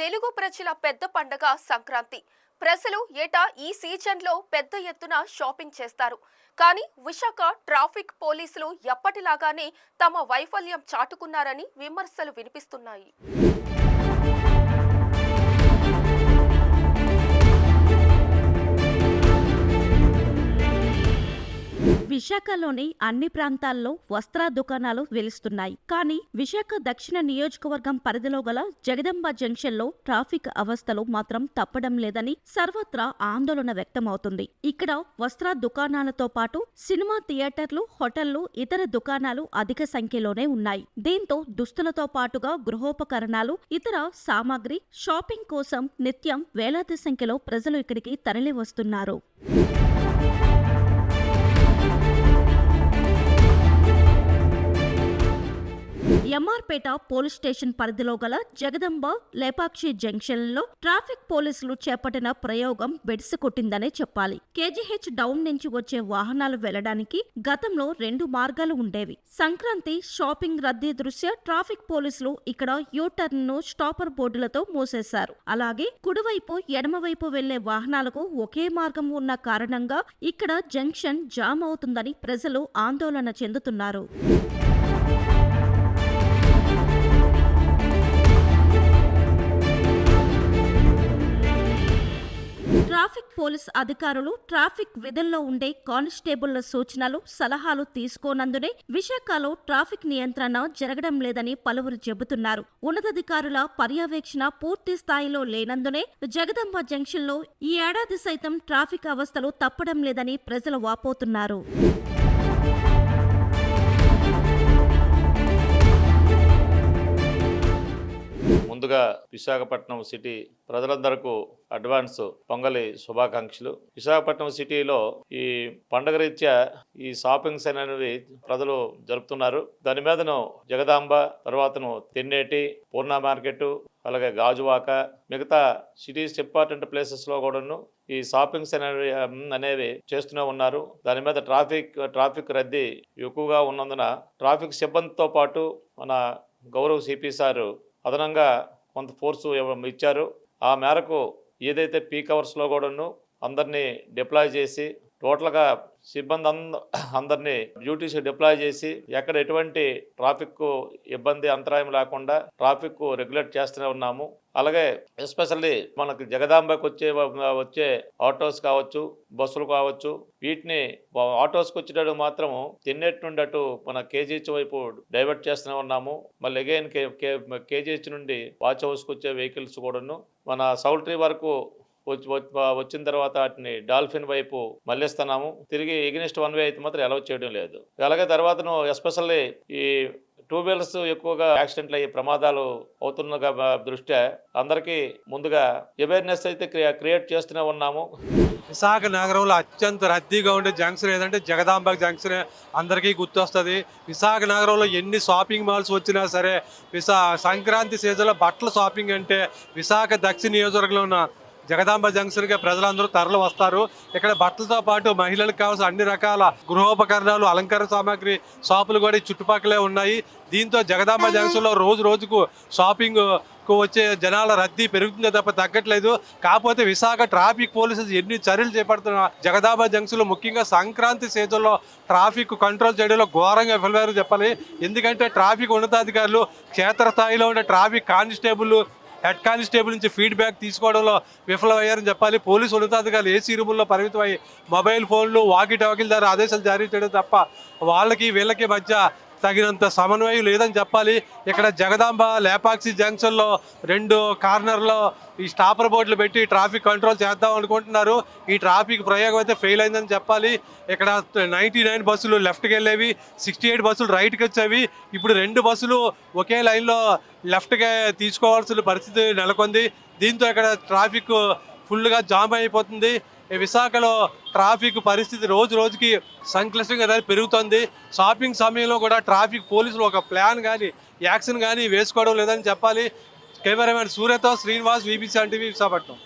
తెలుగు ప్రజల పెద్ద పండగ సంక్రాంతి. ప్రజలు ఏటా ఈ సీజన్లో పెద్ద ఎత్తున షాపింగ్ చేస్తారు. కానీ విశాఖ ట్రాఫిక్ పోలీసులు ఎప్పటిలాగానే తమ వైఫల్యం చాటుకున్నారని విమర్శలు వినిపిస్తున్నాయి. విశాఖలోని అన్ని ప్రాంతాల్లో వస్త్ర దుకాణాలు వెలుస్తున్నాయి. కానీ విశాఖ దక్షిణ నియోజకవర్గం పరిధిలో గల జగదంబ జంక్షన్లో ట్రాఫిక్ అవస్థలు మాత్రం తప్పడం లేదని సర్వత్రా ఆందోళన వ్యక్తమవుతుంది. ఇక్కడ వస్త్ర దుకాణాలతో పాటు సినిమా థియేటర్లు, హోటళ్లు, ఇతర దుకాణాలు అధిక సంఖ్యలోనే ఉన్నాయి. దీంతో దుస్తులతో పాటుగా గృహోపకరణాలు, ఇతర సామాగ్రి షాపింగ్ కోసం నిత్యం వేలాది సంఖ్యలో ప్రజలు ఇక్కడికి తరలి వస్తున్నారు. ఎంఆర్పేట పోలీస్ స్టేషన్ పరిధిలో గల జగదంబ లేపాక్షి జంక్షన్లో ట్రాఫిక్ పోలీసులు చేపట్టిన ప్రయోగం బెడిసి కొట్టిందనే చెప్పాలి. కేజీహెచ్ డౌన్ నుంచి వచ్చే వాహనాలు వెళ్లడానికి గతంలో 2 మార్గాలు ఉండేవి. సంక్రాంతి షాపింగ్ రద్దీ దృష్ట్యా ట్రాఫిక్ పోలీసులు ఇక్కడ యూటర్న్ ను స్టాపర్ బోర్డులతో మూసేశారు. అలాగే కుడివైపు, ఎడమవైపు వెళ్లే వాహనాలకు ఒకే మార్గం ఉన్న కారణంగా ఇక్కడ జంక్షన్ జామ్ అవుతుందని ప్రజలు ఆందోళన చెందుతున్నారు. ట్రాఫిక్ పోలీస్ అధికారులు ట్రాఫిక్ విధుల్లో ఉండే కానిస్టేబుళ్ల సూచనలు, సలహాలు తీసుకోనందునే విశాఖలో ట్రాఫిక్ నియంత్రణ జరగడం లేదని పలువురు చెబుతున్నారు. ఉన్నతాధికారుల పర్యవేక్షణ పూర్తి స్థాయిలో లేనందునే జగదంబ జంక్షన్లో ఈ ఏడాది సైతం ట్రాఫిక్ అవస్థలు తప్పడం లేదని ప్రజలు వాపోతున్నారు. ముందుగా విశాఖపట్నం సిటీ ప్రజలందరకు అడ్వాన్స్ పొంగలి శుభాకాంక్షలు. విశాఖపట్నం సిటీలో ఈ పండుగ రీత్యా ఈ షాపింగ్స్ అనేవి ప్రజలు జరుపుతున్నారు. దాని మీదను జగదాంబ, తర్వాతను తెన్నేటి, పూర్ణ మార్కెట్, అలాగే గాజువాక, మిగతా సిటీస్ ఇంపార్టెంట్ ప్లేసెస్లో కూడాను ఈ షాపింగ్స్ అనేవి చేస్తూనే ఉన్నారు. దాని మీద ట్రాఫిక్ రద్దీ ఎక్కువగా ఉన్నందున ట్రాఫిక్ సిబ్బందితో పాటు మన గౌరవ్ సిపి సారు అదనంగా కొంత ఫోర్సు ఇచ్చారు. ఆ మేరకు ఏదైతే పీక్ అవర్స్లో కూడాను అందరినీ డిప్లాయ్ చేసి టోటల్గా సిబ్బంది అందరినీ డ్యూటీస్ డిప్లాయ్ చేసి ఎక్కడ ఎటువంటి ట్రాఫిక్ ఇబ్బంది, అంతరాయం లేకుండా ట్రాఫిక్ రెగ్యులేట్ చేస్తూనే ఉన్నాము. అలాగే ఎస్పెషల్లీ మనకు జగదాంబకి వచ్చే ఆటోస్ కావచ్చు, బస్సులు కావచ్చు, వీటిని ఆటోస్కి వచ్చేటప్పుడు మాత్రము తెన్నేటి నుండి అటు మన కేజీహెచ్ వైపు డైవర్ట్ చేస్తూనే ఉన్నాము. మళ్ళీ అగైన్ కేజీహెచ్ నుండి వాచ్ హౌస్కి వచ్చే వెహికల్స్ కూడాను మన సౌల్ట్రీ వరకు వచ్చిన తర్వాత వాటిని డాల్ఫిన్ వైపు మళ్ళిస్తున్నాము. తిరిగి ఎగెనిస్ట్ వన్ వే అయితే మాత్రం అలౌ చేయడం లేదు. అలాగే తర్వాతను ఎస్పెషల్లీ ఈ 2 వీలర్స్ ఎక్కువగా యాక్సిడెంట్లు అయ్యే ప్రమాదాలు అవుతున్న దృష్ట్యా అందరికీ ముందుగా అవేర్నెస్ అయితే క్రియేట్ చేస్తూనే ఉన్నాము. విశాఖ నగరంలో అత్యంత రద్దీగా ఉండే జంక్షన్ ఏదంటే జగదాంబ జంక్షన్ అందరికీ గుర్తొస్తుంది. విశాఖ నగరంలో ఎన్ని షాపింగ్ మాల్స్ వచ్చినా సరే సంక్రాంతి సీజన్లో బట్టల షాపింగ్ అంటే విశాఖ దక్షిణ నియోజకవర్గంలో ఉన్న జగదాంబ జంక్షన్గా ప్రజలందరూ తరలి వస్తారు. ఇక్కడ బట్టలతో పాటు మహిళలకు కావాల్సిన అన్ని రకాల గృహోపకరణాలు, అలంకార సామాగ్రి షాపులు కూడా చుట్టుపక్కలే ఉన్నాయి. దీంతో జగదాంబ జంక్షన్లో రోజుకు షాపింగ్కు వచ్చే జనాల రద్దీ పెరుగుతుందే తప్ప తగ్గట్లేదు. కాకపోతే విశాఖ ట్రాఫిక్ పోలీసులు ఎన్ని చర్యలు చేపడుతున్నా జగదాంబ జంక్షన్లో ముఖ్యంగా సంక్రాంతి సీజన్లో ట్రాఫిక్ కంట్రోల్ చేయడంలో ఘోరంగా విఫలమయ్యారని చెప్పాలి. ఎందుకంటే ట్రాఫిక్ ఉన్నతాధికారులు క్షేత్రస్థాయిలో ఉండే ట్రాఫిక్ కానిస్టేబుల్, హెడ్ కానిస్టేబుల్ నుంచి ఫీడ్బ్యాక్ తీసుకోవడంలో విఫలమయ్యారని చెప్పాలి. పోలీసు ఉన్నతాధికారులు ఏసీ రూముల్లో పరిమితమై మొబైల్ ఫోన్లు, వాకీ టాకీల ద్వారా ఆదేశాలు జారీ చేయడం తప్ప వీళ్ళకి మధ్య తగినంత సమన్వయం లేదని చెప్పాలి. ఇక్కడ జగదాంబ లేపాక్షి జంక్షన్లో 2 కార్నర్లో ఈ స్టాపర్ బోర్డులు పెట్టి ట్రాఫిక్ కంట్రోల్ చేద్దాం అనుకుంటున్నారు. ఈ ట్రాఫిక్ ప్రయోగం అయితే ఫెయిల్ అయిందని చెప్పాలి. ఇక్కడ 99 బస్సులు లెఫ్ట్కి వెళ్ళేవి, 68 బస్సులు రైట్కి వచ్చేవి. ఇప్పుడు 2 బస్సులు ఒకే లైన్లో లెఫ్ట్గా తీసుకోవాల్సిన పరిస్థితి నెలకొంది. దీంతో ఇక్కడ ట్రాఫిక్ ఫుల్గా జామ్ అయిపోతుంది. విశాఖలో ట్రాఫిక్ పరిస్థితి రోజుకి సంక్లిష్టంగా పెరుగుతుంది. షాపింగ్ సమయంలో కూడా ట్రాఫిక్ పోలీసులు ఒక ప్లాన్ కానీ, యాక్షన్ కానీ వేసుకోవడం లేదని చెప్పాలి. కెమెరామెన్ సూర్యతో శ్రీనివాస్, VBC టీవీ, విశాఖపట్నం.